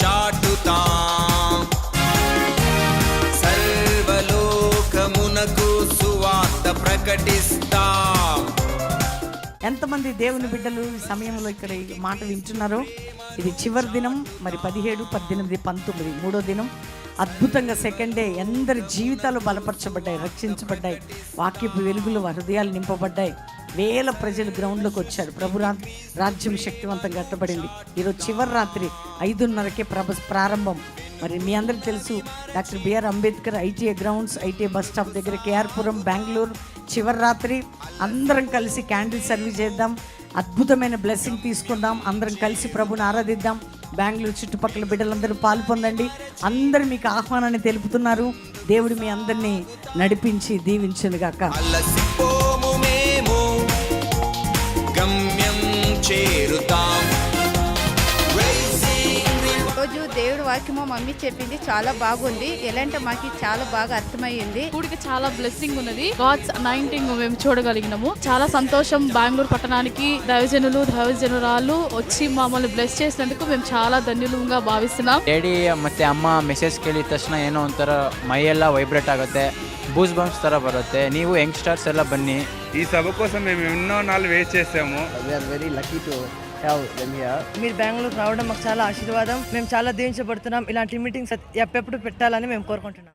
చాటుతాం, సర్వలోకమునకు సువార్త ప్రకటిస్తాం. ఎంతమంది దేవుని బిడ్డలు ఈ సమయంలో ఇక్కడ ఈ మాట వింటున్నారో? ఇది చివరి దినం, మరి 17, 18, 19 మూడో దినం. అద్భుతంగా సెకండ్ డే అందరి జీవితాలు బలపరచబడ్డాయి, రక్షించబడ్డాయి, వాక్యపు వెలుగులు హృదయాలు నింపబడ్డాయి. వేల ప్రజలు గ్రౌండ్లోకి వచ్చారు. ప్రభు రాజ్యం శక్తివంతంగా కట్టబడింది. ఈరోజు చివరి రాత్రి 5:30కే ప్రారంభం. మరి మీ అందరికీ తెలుసు, doctor B R Ambedkar ITI grounds, ITI bus stop దగ్గర, కేఆర్పురం, బెంగళూరు. చివరి రాత్రి అందరం కలిసి క్యాండిల్ సర్వీస్ చేద్దాం, అద్భుతమైన బ్లెస్సింగ్ తీసుకుందాం, అందరం కలిసి ప్రభుని ఆరాధిద్దాం. బెంగళూరు చుట్టుపక్కల బిడ్డలందరూ పాలు పొందండి. అందరూ మీకు ఆహ్వానాన్ని తెలుపుతున్నారు. దేవుడు మీ అందరినీ నడిపించి దీవించునుగాక. అలసిపోము మేము, గమ్యం చేరుతాం. రోజు దేవుడు వాక్యము మమ్మీ చెప్పింది చాలా బాగుంది. ఎలాంటి మాకు చాలా బాగా అర్థమయ్యింది. కూడికి చాలా బ్లెస్సింగ్ ఉన్నది. గాడ్స్ అనాయింటింగ్ మేము చూడగలిగినాము. చాలా సంతోషం. బెంగళూరు పట్టణానికి దైవజనురాలు వచ్చి మమ్మల్ని ಬ್ಲೆಸ್ చేసినందుకు మేము చాలా ಧನ್ಯలుగా ಭಾವಿస్తున్నాం. ಡ್ಯಾಡಿ ಮತ್ತೆ ಅಮ್ಮ ಮೆಸೇಜ್ ಕೇಳಿದ ತಕ್ಷಣ ಏನೋ ಒಂಥರ ಮೈಯೆಲ್ಲ ವೈಬ್ರೇಟ್ ಆಗುತ್ತೆ, ಬೂಸ್ ಬಂಪ್ಸ್ ಥರ ಬರುತ್ತೆ. ನೀವು ಯಂಗ್ಸ್ಟರ್ಸ್ ಎಲ್ಲ ಬನ್ನಿ. ఈ సభ కోసం మేము ఎన్నో నాళ్ళు వెయిట్ చేసాము. Very lucky to have them here. మీరు బెంగళూరు రావడం మాకు చాలా ఆశీర్వాదం. మేము చాలా దీవించబడుతున్నాం. ఇలాంటి మీటింగ్స్ ఎప్పుడు పెట్టాలని మేము కోరుకుంటున్నాం.